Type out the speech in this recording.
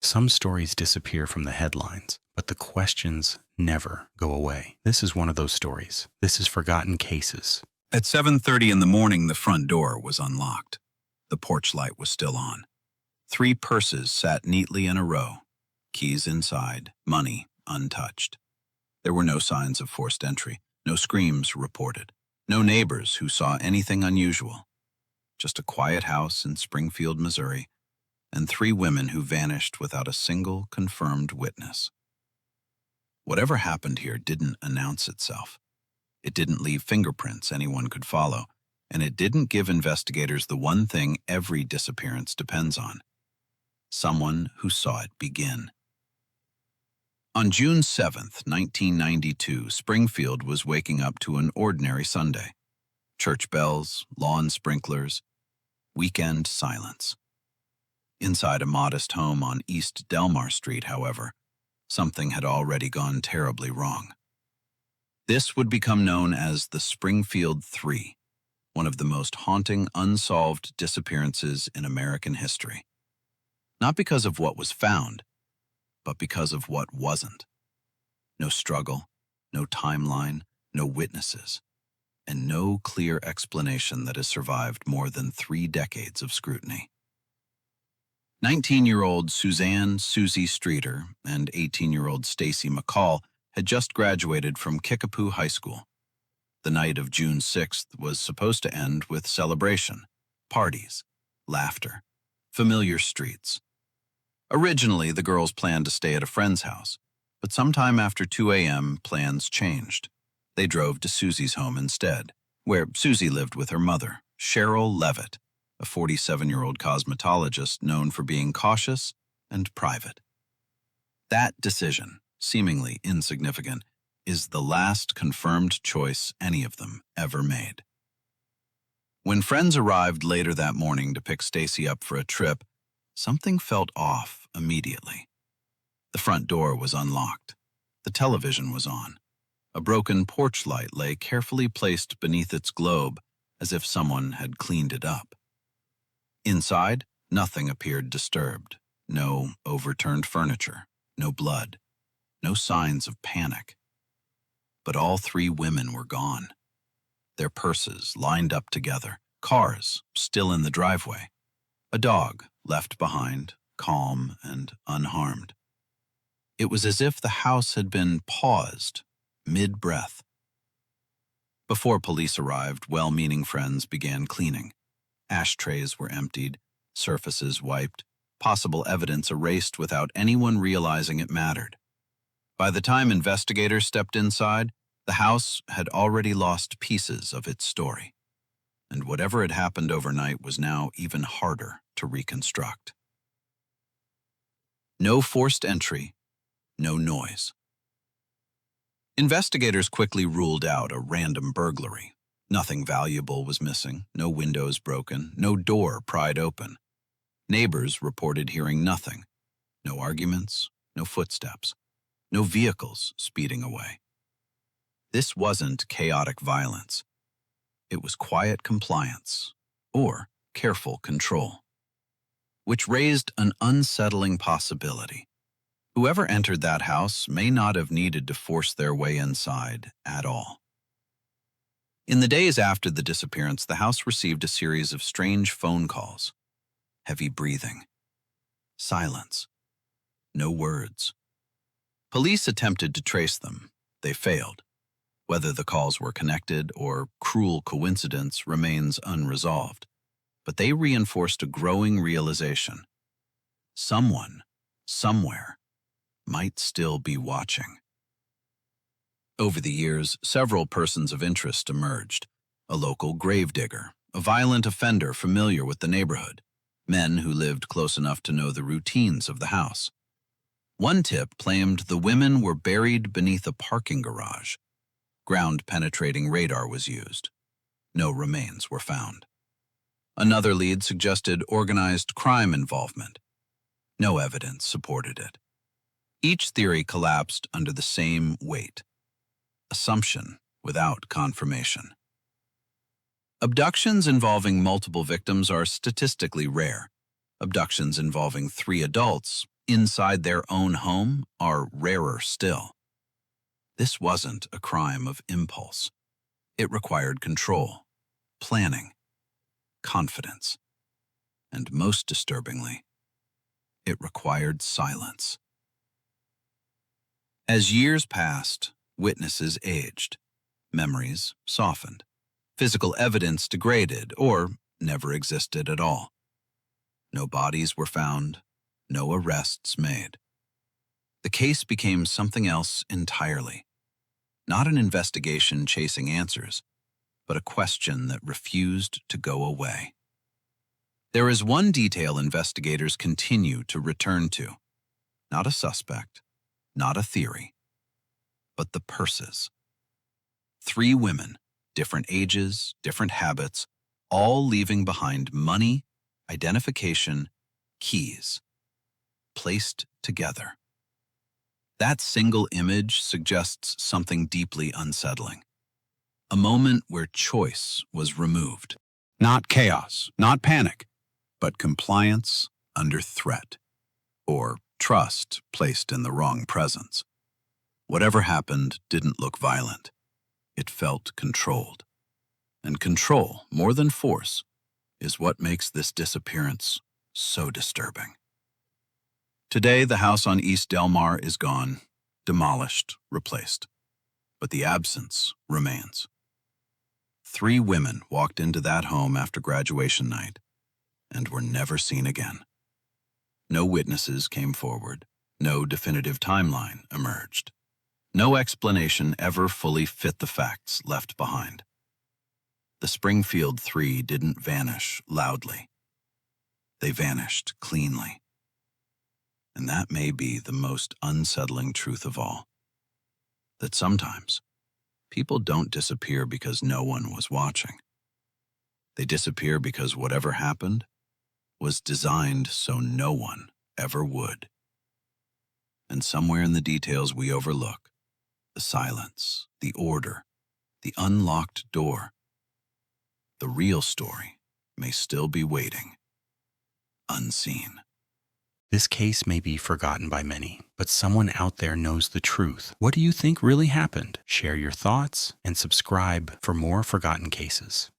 Some stories disappear from the headlines, but the questions never go away. This is one of those stories. This is Forgotten Cases. At 7:30 in the morning, the front door was unlocked. The porch light was still on. 3 purses sat neatly in a row, keys inside, money untouched. There were no signs of forced entry, no screams reported, no neighbors who saw anything unusual. Just a quiet house in Springfield, Missouri, and 3 women who vanished without a single confirmed witness. Whatever happened here didn't announce itself. It didn't leave fingerprints anyone could follow, and it didn't give investigators the one thing every disappearance depends on: someone who saw it begin. On June 7th, 1992, Springfield was waking up to an ordinary Sunday. Church bells, lawn sprinklers, weekend silence. Inside a modest home on East Delmar Street, however, something had already gone terribly wrong. This would become known as the Springfield 3, one of the most haunting unsolved disappearances in American history. Not because of what was found, but because of what wasn't. No struggle, no timeline, no witnesses, and no clear explanation that has survived more than 3 decades of scrutiny. 19-year-old Suzanne Susie Streeter and 18-year-old Stacy McCall had just graduated from Kickapoo High School. The night of June 6th was supposed to end with celebration, parties, laughter, familiar streets. Originally, the girls planned to stay at a friend's house, but sometime after 2 a.m., plans changed. They drove to Susie's home instead, where Susie lived with her mother, Cheryl Levitt, a 47-year-old cosmetologist known for being cautious and private. That decision, seemingly insignificant, is the last confirmed choice any of them ever made. When friends arrived later that morning to pick Stacy up for a trip, something felt off immediately. The front door was unlocked. The television was on. A broken porch light lay carefully placed beneath its globe, as if someone had cleaned it up. Inside, nothing appeared disturbed. No overturned furniture, no blood, no signs of panic. But all 3 women were gone. Their purses lined up together, cars still in the driveway, a dog left behind, calm and unharmed. It was as if the house had been paused, mid-breath. Before police arrived, well-meaning friends began cleaning. Ashtrays were emptied, surfaces wiped, possible evidence erased without anyone realizing it mattered. By the time investigators stepped inside, the house had already lost pieces of its story, and whatever had happened overnight was now even harder to reconstruct. No forced entry, no noise. Investigators quickly ruled out a random burglary. Nothing valuable was missing, no windows broken, no door pried open. Neighbors reported hearing nothing. No arguments, no footsteps, no vehicles speeding away. This wasn't chaotic violence. It was quiet compliance, or careful control, which raised an unsettling possibility. Whoever entered that house may not have needed to force their way inside at all. In the days after the disappearance, the house received a series of strange phone calls. Heavy breathing. Silence. No words. Police attempted to trace them. They failed. Whether the calls were connected or cruel coincidence remains unresolved. But they reinforced a growing realization. Someone, somewhere, might still be watching. Over the years, several persons of interest emerged. A local gravedigger, a violent offender familiar with the neighborhood, men who lived close enough to know the routines of the house. One tip claimed the women were buried beneath a parking garage. Ground-penetrating radar was used. No remains were found. Another lead suggested organized crime involvement. No evidence supported it. Each theory collapsed under the same weight: assumption without confirmation. Abductions involving multiple victims are statistically rare. Abductions involving 3 adults, inside their own home are rarer still. This wasn't a crime of impulse. It required control, planning, confidence, and most disturbingly, it required silence. As years passed, witnesses aged, memories softened, physical evidence degraded or never existed at all. No bodies were found, no arrests made. The case became something else entirely. Not an investigation chasing answers, but a question that refused to go away. There is one detail investigators continue to return to. Not a suspect, not a theory, but the purses. 3 women, different ages, different habits, all leaving behind money, identification, keys, placed together. That single image suggests something deeply unsettling. A moment where choice was removed. Not chaos, not panic, but compliance under threat, or trust placed in the wrong presence. Whatever happened didn't look violent. It felt controlled. And control, more than force, is what makes this disappearance so disturbing. Today, the house on East Del Mar is gone, demolished, replaced. But the absence remains. 3 women walked into that home after graduation night and were never seen again. No witnesses came forward. No definitive timeline emerged. No explanation ever fully fit the facts left behind. The Springfield 3 didn't vanish loudly. They vanished cleanly. And that may be the most unsettling truth of all. That sometimes, people don't disappear because no one was watching. They disappear because whatever happened was designed so no one ever would. And somewhere in the details we overlook, the silence, the order, the unlocked door, the real story may still be waiting, unseen. This case may be forgotten by many, but someone out there knows the truth. What do you think really happened? Share your thoughts and subscribe for more forgotten cases.